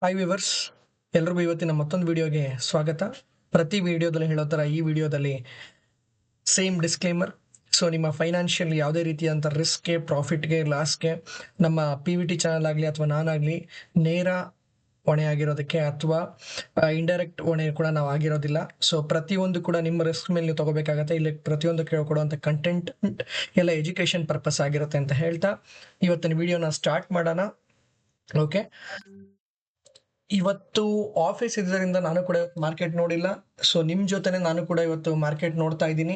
Hi viewers, ಎಲ್ರಿಗೂ ಇವತ್ತಿನ ಮತ್ತೊಂದು ವಿಡಿಯೋಗೆ ಸ್ವಾಗತ. ಪ್ರತಿ ವಿಡಿಯೋದಲ್ಲಿ ಹೇಳೋ ಥರ ಈ ವಿಡಿಯೋದಲ್ಲಿ ಸೇಮ್ ಡಿಸ್ಕ್ಲೇಮರ್. ಸೊ ನಿಮ್ಮ ಫೈನಾನ್ಷಿಯಲ್ ಯಾವುದೇ ರೀತಿಯಾದಂಥ ರಿಸ್ಕ್ಗೆ, ಪ್ರಾಫಿಟ್ಗೆ, ಲಾಸ್ಗೆ ನಮ್ಮ PVT ಚಾನಲ್ ಆಗಲಿ ಅಥವಾ ನಾನಾಗಲಿ ನೇರ ಹೊಣೆ ಆಗಿರೋದಕ್ಕೆ ಅಥವಾ ಇಂಡೈರೆಕ್ಟ್ ಹೊಣೆ ಕೂಡ ನಾವು ಆಗಿರೋದಿಲ್ಲ. ಸೊ ಪ್ರತಿಯೊಂದು ಕೂಡ ನಿಮ್ಮ ರಿಸ್ಕ್ ಮೇಲೆ ನೀವು ತಗೋಬೇಕಾಗತ್ತೆ. ಇಲ್ಲಿ ಪ್ರತಿಯೊಂದು ಕೊಡುವಂಥ ಕಂಟೆಂಟ್ ಎಲ್ಲ ಎಜುಕೇಷನ್ ಪರ್ಪಸ್ ಆಗಿರುತ್ತೆ ಅಂತ ಹೇಳ್ತಾ ಇವತ್ತಿನ ವಿಡಿಯೋನ ಸ್ಟಾರ್ಟ್ ಮಾಡೋಣ. ಓಕೆ, ಇವತ್ತು ಆಫೀಸ್ ಇದರಿಂದ ನಾನು ಕೂಡ ಮಾರ್ಕೆಟ್ ನೋಡಿಲ್ಲ. ಸೊ ನಿಮ್ಮ ಜೊತೆನೆ ನಾನು ಕೂಡ ಇವತ್ತು ಮಾರ್ಕೆಟ್ ನೋಡ್ತಾ ಇದ್ದೀನಿ.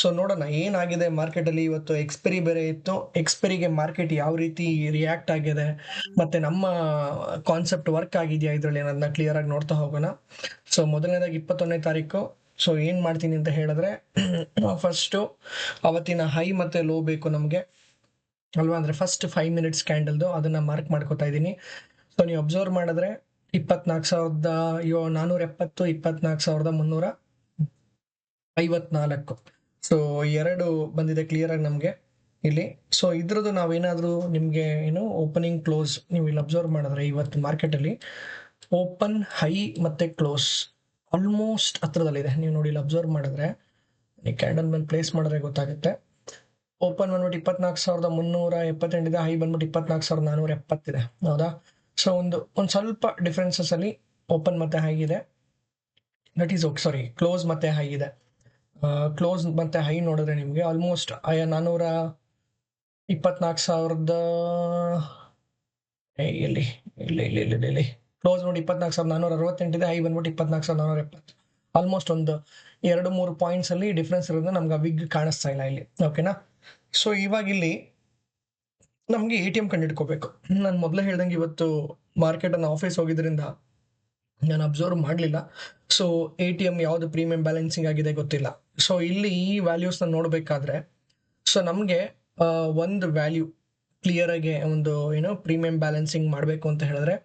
ಸೊ ನೋಡೋಣ ಏನಾಗಿದೆ ಮಾರ್ಕೆಟಲ್ಲಿ. ಇವತ್ತು ಎಕ್ಸ್ಪೈರಿ ಬೇರೆ ಇತ್ತು. ಎಕ್ಸ್ಪೈರಿಗೆ ಮಾರ್ಕೆಟ್ ಯಾವ ರೀತಿ ರಿಯಾಕ್ಟ್ ಆಗಿದೆ ಮತ್ತೆ ನಮ್ಮ ಕಾನ್ಸೆಪ್ಟ್ ವರ್ಕ್ ಆಗಿದೆಯಾ ಇದರಲ್ಲಿ ಅನ್ನೋದನ್ನ ಕ್ಲಿಯರ್ ಆಗಿ ನೋಡ್ತಾ ಹೋಗೋಣ. ಸೊ ಮೊದಲನೇದಾಗಿ 21ನೇ ತಾರೀಕು. ಸೊ ಏನು ಮಾಡ್ತೀನಿ ಅಂತ ಹೇಳಿದ್ರೆ ಫಸ್ಟು ಅವತ್ತಿನ ಹೈ ಮತ್ತೆ ಲೋ ಬೇಕು ನಮಗೆ ಅಲ್ವಾ. ಅಂದರೆ ಫಸ್ಟ್ 5 ಮಿನಿಟ್ಸ್ ಕ್ಯಾಂಡಲ್ದು ಅದನ್ನ ಮಾರ್ಕ್ ಮಾಡ್ಕೋತಾ ಇದ್ದೀನಿ. ಸೊ ನೀವು ಅಬ್ಸರ್ವ್ ಮಾಡಿದ್ರೆ 24,470, 24,354. ಸೊ ಎರಡು ಬಂದಿದೆ ಕ್ಲಿಯರ್ ಆಗಿ ನಮಗೆ ಇಲ್ಲಿ. ಸೊ ಇದ್ರದ್ದು ನಾವೇನಾದ್ರೂ ನಿಮಗೆ ಏನು ಓಪನಿಂಗ್ ಕ್ಲೋಸ್ ನೀವು ಇಲ್ಲಿ ಅಬ್ಸರ್ವ್ ಮಾಡಿದ್ರೆ ಇವತ್ತು ಮಾರ್ಕೆಟಲ್ಲಿ ಓಪನ್ ಹೈ ಮತ್ತೆ ಕ್ಲೋಸ್ ಆಲ್ಮೋಸ್ಟ್ ಹತ್ರದಲ್ಲಿದೆ. ನೀವು ನೋಡಿ ಇಲ್ಲಿ ಅಬ್ಸರ್ವ್ ಮಾಡಿದ್ರೆ ಈ ಕ್ಯಾಂಡಲ್ ಮೇಲೆ ಪ್ಲೇಸ್ ಮಾಡಿದ್ರೆ ಗೊತ್ತಾಗುತ್ತೆ. ಓಪನ್ ಬಂದ್ಬಿಟ್ಟು 24,378 ಇದೆ, ಹೈ ಬಂದ್ಬಿಟ್ಟು 24,470 ಇದೆ. ಹೌದಾ. ಸೊ ಒಂದು ಸ್ವಲ್ಪ ಡಿಫ್ರೆನ್ಸಸ್ ಅಲ್ಲಿ ಓಪನ್ ಮತ್ತೆ ಹೈ ಇದೆ. That is okay. Sorry, close ಮತ್ತೆ ಹೈ ಇದೆ. ಕ್ಲೋಸ್ ಮತ್ತೆ ಹೈ ನೋಡಿದ್ರೆ ನಿಮಗೆ ಆಲ್ಮೋಸ್ಟ್ 424,000 ಎಲ್ಲಿ ಇಲ್ಲಿ ಇಲ್ಲಿ ಇಲ್ಲಿ ಇಲ್ಲಿ ಕ್ಲೋಸ್ ನೋಡಿ 24,468 ಇದೆ, ಹೈ ಬಂದ್ಬಿಟ್ಟು 24,470. ಆಲ್ಮೋಸ್ಟ್ ಒಂದು 2-3 ಪಾಯಿಂಟ್ಸ್ ಅಲ್ಲಿ ಡಿಫ್ರೆನ್ಸ್ ಇರೋದ್ರಿಂದ ನಮ್ಗೆ ವಿಗ್ ಕಾಣಿಸ್ತಾ ಇಲ್ಲ ಇಲ್ಲಿ. ಓಕೆನಾ. ಸೊ ಇವಾಗ ಇಲ್ಲಿ ನಮಗೆ ATM ಕಂಡಿಡ್ಕೋಬೇಕು. ನಾನು ಮೊದಲೇ ಹೇಳ್ದಂಗೆ ಇವತ್ತು ಮಾರ್ಕೆಟ್ ಅನ್ನು ಆಫೀಸ್ ಹೋಗಿದ್ರಿಂದ ನಾನು ಅಬ್ಸರ್ವ್ ಮಾಡಲಿಲ್ಲ. ಸೊ ATM ಯಾವುದು ಪ್ರೀಮಿಯಂ ಬ್ಯಾಲೆನ್ಸಿಂಗ್ ಆಗಿದೆ ಗೊತ್ತಿಲ್ಲ. ಸೊ ಇಲ್ಲಿ ಈ ವ್ಯಾಲ್ಯೂಸ್ನ ನೋಡಬೇಕಾದ್ರೆ ಸೊ ನಮಗೆ ಒಂದು ವ್ಯಾಲ್ಯೂ ಕ್ಲಿಯರ್ ಆಗಿ ಒಂದು ಪ್ರೀಮಿಯಂ ಬ್ಯಾಲೆನ್ಸಿಂಗ್ ಮಾಡಬೇಕು ಅಂತ ಹೇಳಿದ್ರೆ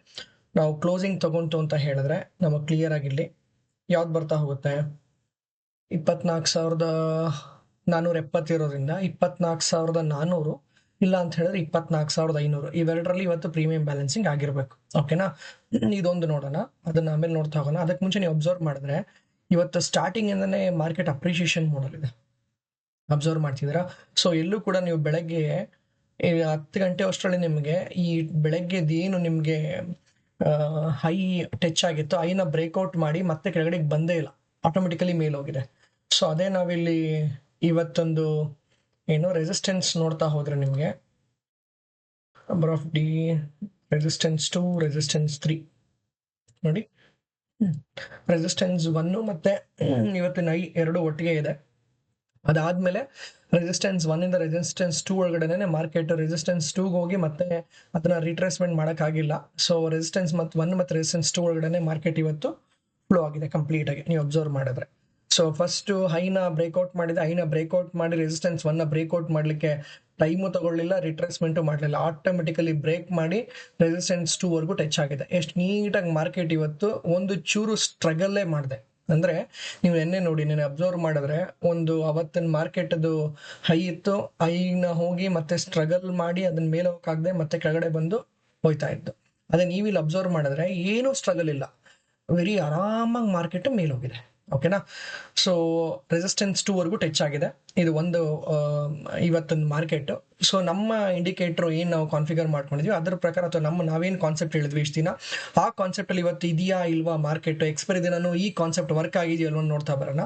ನಾವು ಕ್ಲೋಸಿಂಗ್ ತಗೊಂತು ಅಂತ ಹೇಳಿದ್ರೆ ನಮಗೆ ಕ್ಲಿಯರ್ ಆಗಿಲ್ಲಿ ಯಾವ್ದು ಬರ್ತಾ ಹೋಗುತ್ತೆ. 24,470 ಇರೋದ್ರಿಂದ 24,400 ಇಲ್ಲ ಅಂತ ಹೇಳಿದ್ರೆ 24,500 ಇವೆರಡರಲ್ಲಿ ಇವತ್ತು ಪ್ರೀಮಿಯಂ ಬ್ಯಾಲೆನ್ಸಿಂಗ್ ಆಗಿರ್ಬೇಕು. ಓಕೆನಾ. ಇದೊಂದು ನೋಡೋಣ, ಅದನ್ನ ಆಮೇಲೆ ನೋಡ್ತಾ ಹೋಗೋಣ. ಅದಕ್ಕೆ ಮುಂಚೆ ನೀವು ಅಬ್ಸರ್ವ್ ಮಾಡಿದ್ರೆ ಇವತ್ತು ಸ್ಟಾರ್ಟಿಂಗ್ ಇಂದನೇ ಮಾರ್ಕೆಟ್ ಅಪ್ರಿಷಿಯೇಷನ್ ಮಾಡಲಿದೆ. ಅಬ್ಸರ್ವ್ ಮಾಡ್ತಿದ್ದೀರಾ. ಸೊ ಎಲ್ಲೂ ಕೂಡ ನೀವು ಬೆಳಗ್ಗೆ 10 ಗಂಟೆ ಅಷ್ಟರಲ್ಲಿ ನಿಮಗೆ ಈ ಬೆಳಗ್ಗೆದೇನು ನಿಮಗೆ ಹೈ ಟಚ್ ಆಗಿತ್ತು ಐನ ಬ್ರೇಕ್ಔಟ್ ಮಾಡಿ ಮತ್ತೆ ಕೆಳಗಡೆ ಬಂದೇ ಇಲ್ಲ, ಆಟೋಮೆಟಿಕಲಿ ಮೇಲೆ ಹೋಗಿದೆ. ಸೊ ಅದೇ ನಾವಿಲ್ಲಿ ಇವತ್ತೊಂದು ರೆಸಿಸ್ಟೆನ್ಸ್ ನೋಡ್ತಾ ಹೋದ್ರೆ ನಿಮಗೆ number of D resistance 2, resistance 3 ನೋಡಿ. ರೆಸಿಸ್ಟೆನ್ಸ್ 1 ಮತ್ತೆ ಇವತ್ತಿನ ಐ ಎರಡು ಒಟ್ಟಿಗೆ ಇದೆ. ಅದಾದ್ಮೇಲೆ ರೆಸಿಸ್ಟೆನ್ಸ್ 1 ಇಂದ ರೆಸಿಸ್ಟೆನ್ಸ್ 2 ಒಳಗಡೆನೆ ಮಾರ್ಕೆಟ್ ರೆಸಿಸ್ಟೆನ್ಸ್ 2 ಹೋಗಿ ಮತ್ತೆ ಅದನ್ನ ರಿಟ್ರೇಸ್ಮೆಂಟ್ ಮಾಡೋಕ್ಕಾಗಿಲ್ಲ. ಸೊ ರೆಸಿಸ್ಟೆನ್ಸ್ 1 ಮತ್ತೆ ರೆಸಿಸ್ಟೆನ್ಸ್ 2 ಒಳಗಡೆ ಮಾರ್ಕೆಟ್ ಇವತ್ತು ಫ್ಲೋ ಆಗಿದೆ ಕಂಪ್ಲೀಟ್ ಆಗಿ ನೀವು ಅಬ್ಸರ್ವ್ ಮಾಡಿದ್ರೆ. ಸೊ ಫಸ್ಟ್ ಹೈನ ಬ್ರೇಕ್ಔಟ್ ಮಾಡಿದೆ, ಹೈನ ಬ್ರೇಕ್ಔಟ್ ಮಾಡಿ ರೆಸಿಸ್ಟೆನ್ಸ್ 1ನ ಬ್ರೇಕ್ಔಟ್ ಮಾಡಲಿಕ್ಕೆ ಟೈಮು ತಗೊಳ್ಳಿಲ್ಲ, ರಿಟ್ರೇಸ್ಮೆಂಟು ಮಾಡಲಿಲ್ಲ, ಆಟೋಮೆಟಿಕಲಿ ಬ್ರೇಕ್ ಮಾಡಿ ರೆಸಿಸ್ಟೆನ್ಸ್ 2 ವರೆಗೂ ಟಚ್ ಆಗಿದೆ. ಎಷ್ಟು ನೀಟಾಗಿ ಮಾರ್ಕೆಟ್ ಇವತ್ತು ಒಂದು ಚೂರು ಸ್ಟ್ರಗಲ್ಲೇ ಮಾಡಿದೆ. ಅಂದ್ರೆ ನೀವು ನೆನ್ನೆ ನೋಡಿ, ನೆನ್ನೆ ಅಬ್ಸರ್ವ್ ಮಾಡಿದ್ರೆ ಒಂದು ಅವತ್ತಿನ ಮಾರ್ಕೆಟ್ ಅದು ಹೈ ಇತ್ತು, ಹೈನ ಹೋಗಿ ಮತ್ತೆ ಸ್ಟ್ರಗಲ್ ಮಾಡಿ ಅದನ್ನ ಮೇಲೆ ಹೋಗಕ್ಕಾಗದೆ ಮತ್ತೆ ಕೆಳಗಡೆ ಬಂದು ಹೋಯ್ತಾ ಇತ್ತು. ಅದೇ ನೀವಿಲ್ಲಿ ಅಬ್ಸರ್ವ್ ಮಾಡಿದ್ರೆ ಏನೂ ಸ್ಟ್ರಗಲ್ ಇಲ್ಲ, ವೆರಿ ಆರಾಮಾಗಿ ಮಾರ್ಕೆಟ್ ಮೇಲೆ ಹೋಗಿದೆ. ಓಕೆನಾ. ಸೊ ರೆಸಿಸ್ಟೆನ್ಸ್ 2 ವರೆಗೂ ಟಚ್ ಆಗಿದೆ. ಇದು ಒಂದು ಇವತ್ತೊಂದು ಮಾರ್ಕೆಟ್. ಸೊ ನಮ್ಮ ಇಂಡಿಕೇಟರ್ ಏನು ನಾವು ಕಾನ್ಫಿಗರ್ ಮಾಡ್ಕೊಂಡಿದ್ವಿ ಅದರ ಪ್ರಕಾರ ಅಥವಾ ನಾವೇನು ಕಾನ್ಸೆಪ್ಟ್ ಹೇಳಿದ್ವಿ ಇಷ್ಟು ದಿನ ಆ ಕಾನ್ಸೆಪ್ಟ್ ಅಲ್ಲಿ ಇವತ್ತು ಇದೆಯಾ ಇಲ್ವಾ ಮಾರ್ಕೆಟ್ ಎಕ್ಸ್ಪೈರಿ ದಿನನೂ ಈ ಕಾನ್ಸೆಪ್ಟ್ ವರ್ಕ್ ಆಗಿದೆಯೋ ಅಲ್ವಾ ನೋಡ್ತಾ ಬರೋಣ.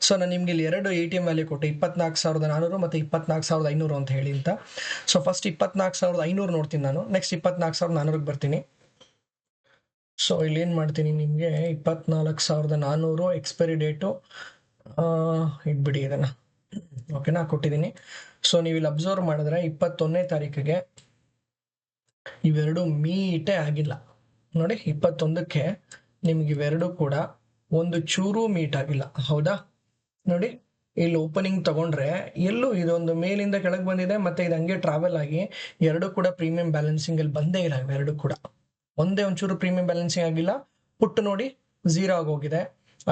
ಸೊ ನಾನು ನಿಮ್ಗೆ ಇಲ್ಲಿ ಎರಡು ATM ವ್ಯಾಲ್ಯೂ ಕೊಟ್ಟು 24,400 ಮತ್ತೆ 24,500 ಅಂತ ಹೇಳಿ ಅಂತ. ಸೊ ಫಸ್ಟ್ 24,500 ನೋಡ್ತೀನಿ ನಾನು, ನೆಕ್ಸ್ಟ್ 24,400 ಬರ್ತೀನಿ. ಸೊ ಇಲ್ಲಿ ಏನು ಮಾಡ್ತೀನಿ ನಿಮಗೆ 24,400 ಎಕ್ಸ್ಪೈರಿ ಡೇಟು ಇಟ್ಬಿಡಿ ಇದನ್ನು. ಓಕೆನಾ, ಕೊಟ್ಟಿದ್ದೀನಿ. ಸೊ ನೀವು ಇಲ್ಲಿ ಅಬ್ಸರ್ವ್ ಮಾಡಿದ್ರೆ 21ನೇ ತಾರೀಕಿಗೆ ಇವೆರಡು ಮೀಟೇ ಆಗಿಲ್ಲ ನೋಡಿ. 21ಕ್ಕೆ ನಿಮ್ಗೆ ಇವೆರಡು ಕೂಡ ಒಂದು ಚೂರು ಮೀಟ್ ಆಗಿಲ್ಲ. ಹೌದಾ ನೋಡಿ, ಇಲ್ಲಿ ಓಪನಿಂಗ್ ತಗೊಂಡ್ರೆ ಎಲ್ಲೂ ಇದೊಂದು ಮೇಲಿಂದ ಕೆಳಗೆ ಬಂದಿದೆ ಮತ್ತೆ ಇದು ಹಂಗೆ ಟ್ರಾವೆಲ್ ಆಗಿ ಎರಡು ಕೂಡ ಪ್ರೀಮಿಯಂ ಬ್ಯಾಲೆನ್ಸಿಂಗ್ ಅಲ್ಲಿ ಬಂದೇ ಇಲ್ಲ. ಇವೆರಡು ಕೂಡ ಒಂದೇ ಒಂಚೂರು ಪ್ರೀಮಿಯಂ ಬ್ಯಾಲೆನ್ಸಿಂಗ್ ಆಗಿಲ್ಲ. ಪುಟ್ಟು ನೋಡಿ 0 ಆಗೋಗಿದೆ.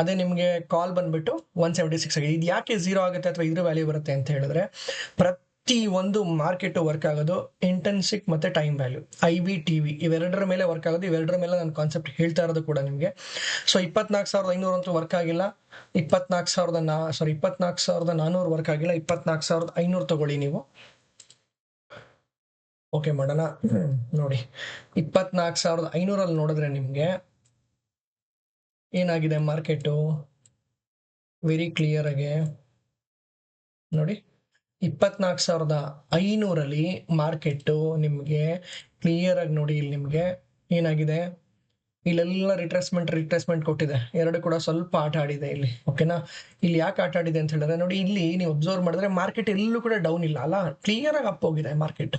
ಅದೇ ನಿಮಗೆ ಕಾಲ್ ಬಂದ್ಬಿಟ್ಟು 176 ಆಗಿದೆ. ಇದು ಯಾಕೆ 0 ಆಗುತ್ತೆ ಅಥವಾ ಇದ್ರ ವ್ಯಾಲ್ಯೂ ಬರುತ್ತೆ ಅಂತ ಹೇಳಿದ್ರೆ ಪ್ರತಿ ಒಂದು ಮಾರ್ಕೆಟ್ ವರ್ಕ್ ಆಗೋದು ಇಂಟೆನ್ಸಿಕ್ ಮತ್ತೆ ಟೈಮ್ ವ್ಯಾಲ್ಯೂ, IBTV ಇವೆರಡರ ಮೇಲೆ ವರ್ಕ್ ಆಗೋದು. ಇವೆರಡರ ಮೇಲೆ ನಾನು ಕಾನ್ಸೆಪ್ಟ್ ಹೇಳ್ತಾ ಇರೋದು ಕೂಡ ನಿಮಗೆ. ಸೊ 24,500 ಅಂತೂ ವರ್ಕ್ ಆಗಿಲ್ಲ, 24,400 ವರ್ಕ್ ಆಗಿಲ್ಲ, 24,500 ತಗೊಳ್ಳಿ ನೀವು. ಓಕೆ ಮಾಡೋಣ. ನೋಡಿ 24,500 ನೋಡಿದ್ರೆ ನಿಮಗೆ ಏನಾಗಿದೆ ಮಾರ್ಕೆಟು ವೆರಿ ಕ್ಲಿಯರ್ ಆಗಿ ನೋಡಿ. 24,500 ಮಾರ್ಕೆಟು ನಿಮಗೆ ಕ್ಲಿಯರ್ ಆಗಿ ನೋಡಿ. ಇಲ್ಲಿ ನಿಮಗೆ ಏನಾಗಿದೆ, ಇಲ್ಲೆಲ್ಲ ರಿಟ್ರೇಸ್ಮೆಂಟ್ ಕೊಟ್ಟಿದೆ. ಎರಡು ಕೂಡ ಸ್ವಲ್ಪ ಆಟ ಆಡಿದೆ ಇಲ್ಲಿ. ಓಕೆನಾ, ಇಲ್ಲಿ ಯಾಕೆ ಆಟ ಆಡಿದೆ ಅಂತ ಹೇಳಿದ್ರೆ ನೋಡಿ, ಇಲ್ಲಿ ನೀವು ಅಬ್ಸರ್ವ್ ಮಾಡಿದ್ರೆ ಮಾರ್ಕೆಟ್ ಎಲ್ಲೂ ಕೂಡ ಡೌನ್ ಇಲ್ಲ ಅಲ್ಲ, ಕ್ಲಿಯರ್ ಆಗಿ ಅಪ್ ಹೋಗಿದೆ ಮಾರ್ಕೆಟ್.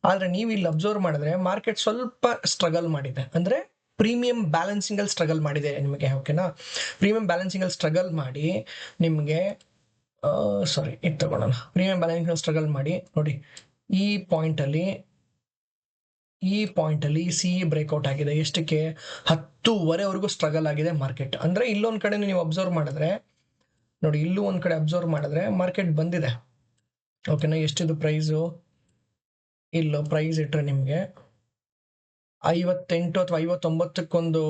ಆದ್ರೆ ನೀವು ಇಲ್ಲಿ ಅಬ್ಸರ್ವ್ ಮಾಡಿದ್ರೆ ಮಾರ್ಕೆಟ್ ಸ್ವಲ್ಪ ಸ್ಟ್ರಗಲ್ ಮಾಡಿದೆ, ಅಂದ್ರೆ ಪ್ರೀಮಿಯಂ ಬ್ಯಾಲೆನ್ಸಿಂಗ್ ಅಲ್ಲಿ ಸ್ಟ್ರಗಲ್ ಮಾಡಿದೆ ನಿಮಗೆ. ಓಕೆನಾ, ಪ್ರೀಮಿಯಂ ಬ್ಯಾಲೆನ್ಸಿಂಗ್ ಅಲ್ಲಿ ಸ್ಟ್ರಗಲ್ ಮಾಡಿ ನಿಮಗೆ ಇದು ತಗೊಳ್ಳೋಣ. ಪ್ರೀಮಿಯಂ ಬ್ಯಾಲೆನ್ಸಿಂಗ್ ಅಲ್ಲಿ ಸ್ಟ್ರಗಲ್ ಮಾಡಿ ನೋಡಿ, ಈ ಪಾಯಿಂಟ್ ಅಲ್ಲಿ ಸಿ ಬ್ರೇಕ್ಔಟ್ ಆಗಿದೆ. ಎಷ್ಟಕ್ಕೆ? 10:15ವರೆಗೂ ಸ್ಟ್ರಗಲ್ ಆಗಿದೆ ಮಾರ್ಕೆಟ್. ಅಂದ್ರೆ ಇಲ್ಲೊಂದ್ ಕಡೆ ನೀವು ಅಬ್ಸರ್ವ್ ಮಾಡಿದ್ರೆ ನೋಡಿ, ಇಲ್ಲೂ ಒಂದ್ ಕಡೆ ಅಬ್ಸರ್ವ್ ಮಾಡಿದ್ರೆ ಮಾರ್ಕೆಟ್ ಬಂದಿದೆ. ಓಕೆನಾ, ಎಷ್ಟಿದು ಪ್ರೈಸು? ಇಲ್ಲೋ ಪ್ರೈಸ್ ಇಟ್ರೆ ನಿಮಗೆ 58 ಅಥವಾ 59ಕ್ಕೊಂದು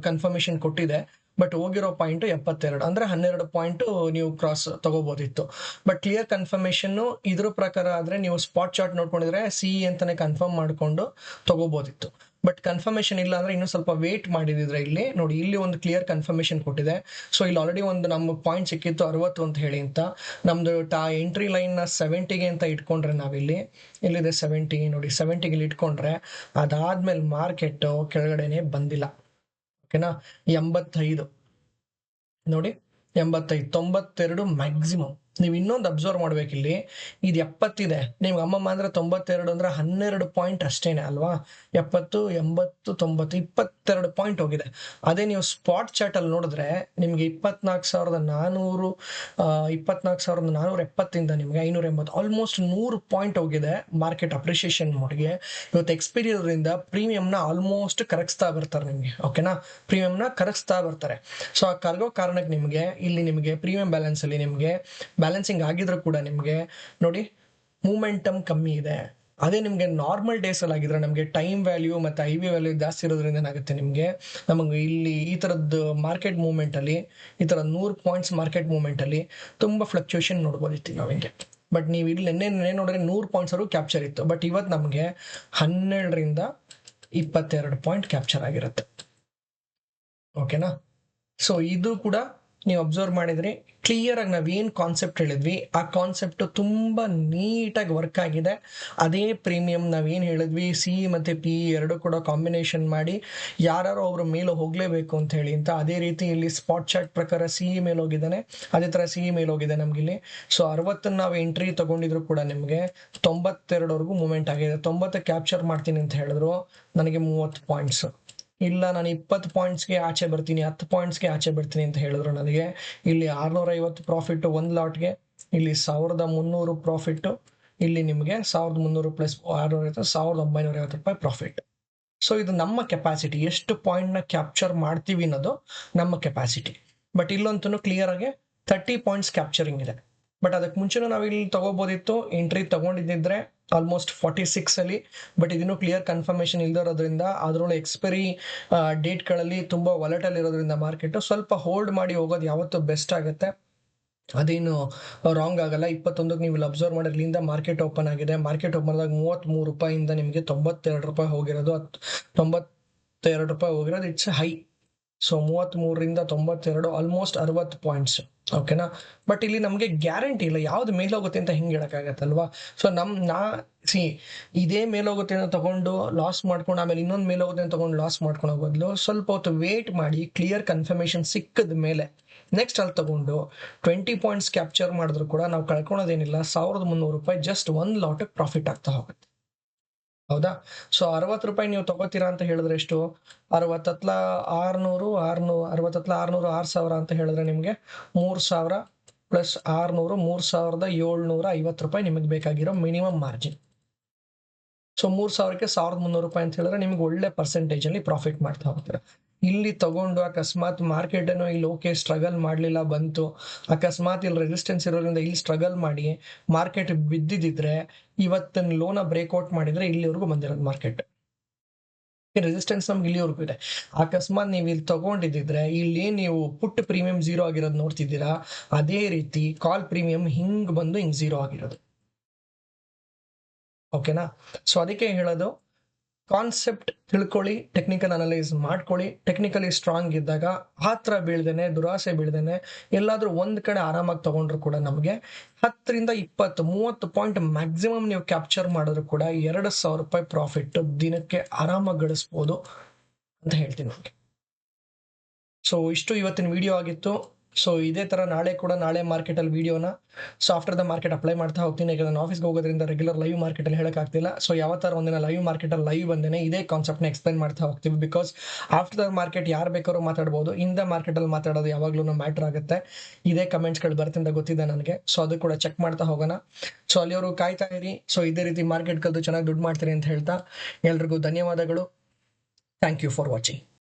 ಕನ್ಫರ್ಮೇಶನ್ ಕೊಟ್ಟಿದೆ. ಬಟ್ ಹೋಗಿರೋ ಪಾಯಿಂಟ್ 72, ಅಂದ್ರೆ 12 ಪಾಯಿಂಟ್ ನೀವು ಕ್ರಾಸ್ ತಗೋಬಹುದಿತ್ತು. ಬಟ್ ಕ್ಲಿಯರ್ ಕನ್ಫರ್ಮೇಶನ್ ಇದ್ರ ಪ್ರಕಾರ ಆದ್ರೆ ನೀವು ಸ್ಪಾಟ್ ಚಾರ್ಟ್ ನೋಡ್ಕೊಂಡಿದ್ರೆ CE ಅಂತಾನೆ ಕನ್ಫರ್ಮ್ ಮಾಡ್ಕೊಂಡು ತಗೋಬಹುದಿತ್ತು. ಬಟ್ ಕನ್ಫರ್ಮೇಶನ್ ಇಲ್ಲ ಅಂದ್ರೆ ಇನ್ನೂ ಸ್ವಲ್ಪ ವೇಟ್ ಮಾಡಿದಿದ್ರೆ ಇಲ್ಲಿ ನೋಡಿ, ಇಲ್ಲಿ ಒಂದು ಕ್ಲಿಯರ್ ಕನ್ಫರ್ಮೇಶನ್ ಕೊಟ್ಟಿದೆ. ಸೊ ಇಲ್ಲಿ ಆಲ್ರೆಡಿ ಒಂದು ನಮ್ಗೆ ಪಾಯಿಂಟ್ ಸಿಕ್ಕಿತ್ತು 60 ಅಂತ ಹೇಳಿ ಅಂತ. ನಮ್ದು ಎಂಟ್ರಿ ಲೈನ್ 70ಗೆ ಅಂತ ಇಟ್ಕೊಂಡ್ರೆ ನಾವಿಲ್ಲಿ ಇಲ್ಲಿದೆ 70 ನೋಡಿ, 70ಗೆ ಇಲ್ಲಿ ಇಟ್ಕೊಂಡ್ರೆ ಅದಾದ್ಮೇಲೆ ಮಾರ್ಕೆಟ್ ಕೆಳಗಡೆನೆ ಬಂದಿಲ್ಲ. ಓಕೆನಾ, 85 ನೋಡಿ, 85, 92 ಮ್ಯಾಕ್ಸಿಮಮ್. ನೀವು ಇನ್ನೊಂದು ಅಬ್ಸರ್ವ್ ಮಾಡ್ಬೇಕಿಲ್ಲಿ, ಇದು 70 ಇದೆ, ನೀವು ಅಮ್ಮಮ್ಮ ಅಂದ್ರೆ 92 ಅಂದ್ರೆ 12 ಪಾಯಿಂಟ್ ಅಷ್ಟೇನೆ ಅಲ್ವಾ? 70, 80, 90, 22 ಪಾಯಿಂಟ್ ಹೋಗಿದೆ. ಅದೇ ನೀವು ಸ್ಪಾಟ್ ಚಾರ್ಟ್ ಅಲ್ಲಿ ನೋಡಿದ್ರೆ ನಿಮ್ಗೆ 24,470 ನಿಮ್ಗೆ 580, ಆಲ್ಮೋಸ್ಟ್ 100 ಪಾಯಿಂಟ್ ಹೋಗಿದೆ ಮಾರ್ಕೆಟ್ ಅಪ್ರಿಸಿಯೇಷನ್ ಮೋಡ್ಗೆ. ಇವತ್ತು ಎಕ್ಸ್ಪೈರಿ ಇರೋದ್ರಿಂದ ಪ್ರೀಮಿಯಂನ ಆಲ್ಮೋಸ್ಟ್ ಕರಗಿಸ್ತಾ ಬರ್ತಾರೆ ನಿಮ್ಗೆ. ಓಕೆನಾ, ಪ್ರೀಮಿಯಂನ ಕರಗಿಸ್ತಾ ಬರ್ತಾರೆ. ಸೊ ಆ ಕರಗೋ ಕಾರಣಕ್ಕೆ ನಿಮಗೆ ಇಲ್ಲಿ ನಿಮಗೆ ಪ್ರೀಮಿಯಂ ಬ್ಯಾಲೆನ್ಸ್ ಅಲ್ಲಿ ನಿಮಗೆ ಬ್ಯಾಲೆನ್ಸಿಂಗ್ ಆಗಿದ್ರು ಕೂಡ ನಿಮಗೆ ನೋಡಿ ಮೂಮೆಂಟಮ್ ಕಮ್ಮಿ ಇದೆ. ಅದೇ ನಿಮಗೆ ನಾರ್ಮಲ್ ಡೇಸ್ ಅಲ್ಲಿ ಆಗಿದ್ರೆ ನಮಗೆ ಟೈಮ್ ವ್ಯಾಲ್ಯೂ ಮತ್ತೆ IB ವ್ಯಾಲ್ಯೂ ಜಾಸ್ತಿ ಇರೋದ್ರಿಂದ ಏನಾಗುತ್ತೆ ನಿಮಗೆ, ನಮಗೆ ಇಲ್ಲಿ ಈ ತರದ್ದು ಮಾರ್ಕೆಟ್ ಮೂವ್ಮೆಂಟ್ ಅಲ್ಲಿ ಈ ತರ 100 ಪಾಯಿಂಟ್ಸ್ ಮಾರ್ಕೆಟ್ ಮೂವ್ಮೆಂಟ್ ಅಲ್ಲಿ ತುಂಬಾ ಫ್ಲಕ್ಚುಯೇಷನ್ ನೋಡ್ಬೋದಿತ್ತು ನಾವು ಹಿಂಗೆ. ಬಟ್ ನೀವು ಇಲ್ಲಿ ನೆನ್ನೆ ನೋಡಿದ್ರೆ 100 ಪಾಯಿಂಟ್ಸ್ ವರೆಗೂ ಕ್ಯಾಪ್ಚರ್ ಇತ್ತು. ಬಟ್ ಇವತ್ತು ನಮಗೆ 12ರಿಂದ 22 ಪಾಯಿಂಟ್ ಕ್ಯಾಪ್ಚರ್ ಆಗಿರುತ್ತೆ. ಓಕೆನಾ, ಸೊ ಇದು ಕೂಡ ನೀವು ಅಬ್ಸರ್ವ್ ಮಾಡಿದ್ರಿ ಕ್ಲಿಯರ್ ಆಗಿ ನಾವೇನು ಕಾನ್ಸೆಪ್ಟ್ ಹೇಳಿದ್ವಿ ಆ ಕಾನ್ಸೆಪ್ಟ್ ತುಂಬಾ ನೀಟಾಗಿ ವರ್ಕ್ ಆಗಿದೆ. ಅದೇ ಪ್ರೀಮಿಯಂ ನಾವೇನು ಹೇಳಿದ್ವಿ CE ಮತ್ತೆ PE ಎರಡು ಕೂಡ ಕಾಂಬಿನೇಷನ್ ಮಾಡಿ ಯಾರು ಒಬ್ರು ಮೇಲೆ ಹೋಗ್ಲೇಬೇಕು ಅಂತ ಹೇಳಿ ಅಂತ, ಅದೇ ರೀತಿ ಇಲ್ಲಿ ಸ್ಪಾಟ್ ಚಾರ್ಟ್ ಪ್ರಕಾರ CE ಮೇಲೆ ಹೋಗಿದ್ದಾನೆ, ಅದೇ ತರ CE ಮೇಲೆ ಹೋಗಿದೆ ನಮ್ಗಿಲ್ಲಿ. ಸೊ 60 ನಾವು ಎಂಟ್ರಿ ತಗೊಂಡಿದ್ರು ಕೂಡ ನಿಮಗೆ 92ವರೆಗೂ ಮೂವ್ಮೆಂಟ್ ಆಗಿದೆ. 90 ಕ್ಯಾಪ್ಚರ್ ಮಾಡ್ತೀನಿ ಅಂತ ಹೇಳಿದ್ರು, ನನಗೆ 30 ಪಾಯಿಂಟ್ಸ್ ಇಲ್ಲ, ನಾನು 20 ಪಾಯಿಂಟ್ಸ್ಗೆ ಆಚೆ ಬರ್ತೀನಿ, 10 ಪಾಯಿಂಟ್ಸ್ಗೆ ಆಚೆ ಬರ್ತೀನಿ ಅಂತ ಹೇಳಿದ್ರು ನನಗೆ. ಇಲ್ಲಿ 650 ಪ್ರಾಫಿಟ್ ಒಂದು ಲಾಟ್ಗೆ, ಇಲ್ಲಿ 1300 ಪ್ರಾಫಿಟ್, ಇಲ್ಲಿ ನಿಮಗೆ 1300 ಪ್ಲಸ್ 650, 1950 ರೂಪಾಯಿ ಪ್ರಾಫಿಟ್. ಸೊ ಇದು ನಮ್ಮ ಕೆಪಾಸಿಟಿ, ಎಷ್ಟು ಪಾಯಿಂಟ್ನ ಕ್ಯಾಪ್ಚರ್ ಮಾಡ್ತೀವಿ ಅನ್ನೋದು ನಮ್ಮ ಕೆಪಾಸಿಟಿ. ಬಟ್ ಇಲ್ಲಂತೂ ಕ್ಲಿಯರ್ ಆಗಿ 30 ಪಾಯಿಂಟ್ಸ್ ಕ್ಯಾಪ್ಚರಿಂಗ್ ಇದೆ. ಬಟ್ ಅದಕ್ಕೆ ಮುಂಚೆನೂ ನಾವು ಇಲ್ಲಿ ತಗೋಬೋದಿತ್ತು, ಎಂಟ್ರಿ ತಗೊಂಡಿದ್ದಿದ್ರೆ ಆಲ್ಮೋಸ್ಟ್ 46 ಅಲ್ಲಿ. ಬಟ್ ಇದನ್ನು ಕ್ಲಿಯರ್ ಕನ್ಫರ್ಮೇಶನ್ ಇಲ್ದಿರೋದ್ರಿಂದ ಅದರೊಳಗೆ ಎಕ್ಸ್ಪೈರಿ ಡೇಟ್ಗಳಲ್ಲಿ ತುಂಬಾ ವಾಲಟೈಲ್ ಇರೋದ್ರಿಂದ ಮಾರ್ಕೆಟ್ ಸ್ವಲ್ಪ ಹೋಲ್ಡ್ ಮಾಡಿ ಹೋಗೋದು ಯಾವತ್ತೂ ಬೆಸ್ಟ್ ಆಗುತ್ತೆ. ಅದೇನು ರಾಂಗ್ ಆಗಲ್ಲ. 21ಕ್ಕೆ ನೀವು ಇಲ್ಲಿ ಅಬ್ಸರ್ವ್ ಮಾಡಿರ್ಲಿಂದ ಮಾರ್ಕೆಟ್ ಓಪನ್ ಆಗಿದೆ. ಮಾರ್ಕೆಟ್ ಓಪನ್ ಆದಾಗ 33 ರೂಪಾಯಿಂದ ನಿಮಗೆ 92 ರೂಪಾಯಿ ಹೋಗಿರೋದು, 92 ರೂಪಾಯಿ ಹೋಗಿರೋದು ಇಟ್ಸ್ ಹೈ. ಸೊ 33ರಿಂದ 92 ಆಲ್ಮೋಸ್ಟ್ 60 ಪಾಯಿಂಟ್ಸ್. ಓಕೆನಾ, ಬಟ್ ಇಲ್ಲಿ ನಮಗೆ ಗ್ಯಾರಂಟಿ ಇಲ್ಲ ಯಾವ್ದು ಮೇಲೆ ಹೋಗುತ್ತೆ ಅಂತ ಹಿಂಗೆ ಹೇಳಕ್ಕಾಗತ್ತಲ್ವಾ. ಸೊ ಇದೇ ಮೇಲೆ ಹೋಗುತ್ತೆ ಅಂತ ತಗೊಂಡು ಲಾಸ್ ಮಾಡ್ಕೊಂಡು ಆಮೇಲೆ ಇನ್ನೊಂದು ಮೇಲೆ ಹೋಗುತ್ತೆ ಅಂತ ತಗೊಂಡು ಲಾಸ್ ಮಾಡ್ಕೊಂಡು ಹೋಗೋದ್ಲು ಸ್ವಲ್ಪ ಹೊತ್ತು ವೇಟ್ ಮಾಡಿ ಕ್ಲಿಯರ್ ಕನ್ಫರ್ಮೇಶನ್ ಸಿಕ್ಕದ ಮೇಲೆ ನೆಕ್ಸ್ಟ್ ಅಲ್ಲಿ ತಗೊಂಡು 20 ಪಾಯಿಂಟ್ಸ್ ಕ್ಯಾಪ್ಚರ್ ಮಾಡಿದ್ರು ಕೂಡ ನಾವು ಕಳ್ಕೊಳೋದೇನಿಲ್ಲ. 1300 ರೂಪಾಯಿ ಜಸ್ಟ್ ಒಂದು ಲಾಟ್ ಪ್ರಾಫಿಟ್ ಆಗ್ತಾ ಹೋಗುತ್ತೆ. ಹೌದಾ? ಸೊ 60 ರೂಪಾಯಿ ನೀವು ತಗೋತೀರಾ ಅಂತ ಹೇಳಿದ್ರೆ ಎಷ್ಟು? 60 600 6,000 ಅಂತ ಹೇಳಿದ್ರೆ ನಿಮಗೆ 3000 ಪ್ಲಸ್ 600 3,750 ರೂಪಾಯಿ ನಿಮಗೆ ಬೇಕಾಗಿರೋ ಮಿನಿಮಮ್ ಮಾರ್ಜಿನ್. ಸೊ 3000ಕ್ಕೆ 1300 ರೂಪಾಯಿ ಅಂತ ಹೇಳಿದ್ರೆ ನಿಮ್ಗೆ ಒಳ್ಳೆ ಪರ್ಸೆಂಟೇಜ್ ಅಲ್ಲಿ ಪ್ರಾಫಿಟ್ ಮಾಡ್ತಾ ಹೋಗ್ತೀರಾ. ಇಲ್ಲಿ ತಗೊಂಡು ಅಕಸ್ಮಾತ್ ಮಾರ್ಕೆಟ್ ಏನೋ ಇಲ್ಲಿ ಓಕೆ ಸ್ಟ್ರಗಲ್ ಮಾಡಲಿಲ್ಲ ಬಂತು, ಅಕಸ್ಮಾತ್ ಇಲ್ಲಿ ರೆಸಿಸ್ಟೆನ್ಸ್ ಇರೋದ್ರಿಂದ ಇಲ್ಲಿ ಸ್ಟ್ರಗಲ್ ಮಾಡಿ ಮಾರ್ಕೆಟ್ ಬಿದ್ದಿದ್ರೆ ಇವತ್ತಿನ ಲೋನ ಬ್ರೇಕ್ಔಟ್ ಮಾಡಿದ್ರೆ ಇಲ್ಲಿವರೆಗೂ ಬಂದಿರೋದು ಮಾರ್ಕೆಟ್. ರೆಸಿಸ್ಟೆನ್ಸ್ ನಮ್ಗೆ ಇಲ್ಲಿವರೆಗೂ ಇದೆ. ಅಕಸ್ಮಾತ್ ನೀವು ಇಲ್ಲಿ ತಗೊಂಡಿದ್ರೆ ಇಲ್ಲಿ ನೀವು ಪುಟ್ ಪ್ರೀಮಿಯಂ 0 ಆಗಿರೋದು ನೋಡ್ತಿದ್ದೀರಾ, ಅದೇ ರೀತಿ ಕಾಲ್ ಪ್ರೀಮಿಯಂ ಹಿಂಗ್ ಬಂದು ಹಿಂಗ್ 0 ಆಗಿರೋದು. ಓಕೆನಾ? ಸೊ ಅದಕ್ಕೆ ಹೇಳೋದು, ಕಾನ್ಸೆಪ್ಟ್ ತಿಳ್ಕೊಳ್ಳಿ, ಟೆಕ್ನಿಕಲ್ ಅನಲೈಸ್ ಮಾಡ್ಕೊಳ್ಳಿ. ಟೆಕ್ನಿಕಲಿ ಸ್ಟ್ರಾಂಗ್ ಇದ್ದಾಗ ಆತ್ರ ಬೀಳ್ದೇನೆ, ದುರಾಸೆ ಬೀಳ್ದೇನೆ ಎಲ್ಲಾದ್ರೂ ಒಂದ್ ಕಡೆ ಆರಾಮಾಗಿ ತಗೊಂಡ್ರು ಕೂಡ ನಮಗೆ 10 20 30 ಪಾಯಿಂಟ್ ಮ್ಯಾಕ್ಸಿಮಮ್ ನೀವು ಕ್ಯಾಪ್ಚರ್ ಮಾಡಿದ್ರು ಕೂಡ 2,000 ರೂಪಾಯಿ ಪ್ರಾಫಿಟ್ ದಿನಕ್ಕೆ ಆರಾಮಾಗಿ ಗಳಿಸ್ಬೋದು ಅಂತ ಹೇಳ್ತೀನಿ ನಿಮಗೆ. ಸೊ ಇಷ್ಟು ಇವತ್ತಿನ ವಿಡಿಯೋ ಆಗಿತ್ತು. ಸೊ ಇದೇ ತರ ನಾಳೆ ಮಾರ್ಕೆಟ್ ಅಲ್ಲಿ ವಿಡಿಯೋನ so after the market apply ಮಾಡ್ತಾ ಹೋಗ್ತೀನಿ. ಈಗ ನಾನು ಆಫೀಸ್ಗೆ ಹೋಗೋದ್ರಿಂದ ರೆಗ್ಯುಲರ್ ಲೈವ್ ಮಾರ್ಕೆಟ್ ಅಲ್ಲಿ ಹೇಳಕ್ಕಾಗ್ತಿಲ್ಲ. ಸೊ ಯಾವ ತರ ಒಂದಿನ ಲೈವ್ ಮಾರ್ಕೆಟ್ ಅಲ್ಲಿ ಲೈವ್ ಬಂದೇನೆ ಇದೇ ಕಾನ್ಸೆಪ್ಟ್ ನ ಎಕ್ಸ್ಪ್ಲೈನ್ ಮಾಡ್ತಾ ಹೋಗ್ತೀವಿ. ಬಿಕಾಸ್ ಆಫ್ಟರ್ ದ ಮಾರ್ಕೆಟ್ ಯಾರು ಬೇಕಾದ್ರೂ ಮಾತಾಡ್ಬೋದು, ಇನ್ ದ ಮಾರ್ಕೆಟ್ ಅಲ್ಲಿ ಮಾತಾಡೋದು ಯಾವಾಗ್ಲೂ ಮ್ಯಾಟರ್ ಆಗುತ್ತೆ. ಇದೇ ಕಮೆಂಟ್ಸ್ ಗಳು ಬರ್ತಿಂದ ಗೊತ್ತಿದೆ ನನಗೆ. ಸೊ ಅದು ಕೂಡ ಚೆಕ್ ಮಾಡ್ತಾ ಹೋಗೋಣ. ಸೊ ಅಲ್ಲಿವರು ಕಾಯ್ತಾ ಇರಿ. ಸೊ ಇದೇ ರೀತಿ ಮಾರ್ಕೆಟ್ ಕಲ್ದು ಚೆನ್ನಾಗಿ ದುಡ್ಡು ಮಾಡ್ತೀರಿ ಅಂತ ಹೇಳ್ತಾ ಎಲ್ರಿಗೂ ಧನ್ಯವಾದಗಳು. Thank you for watching.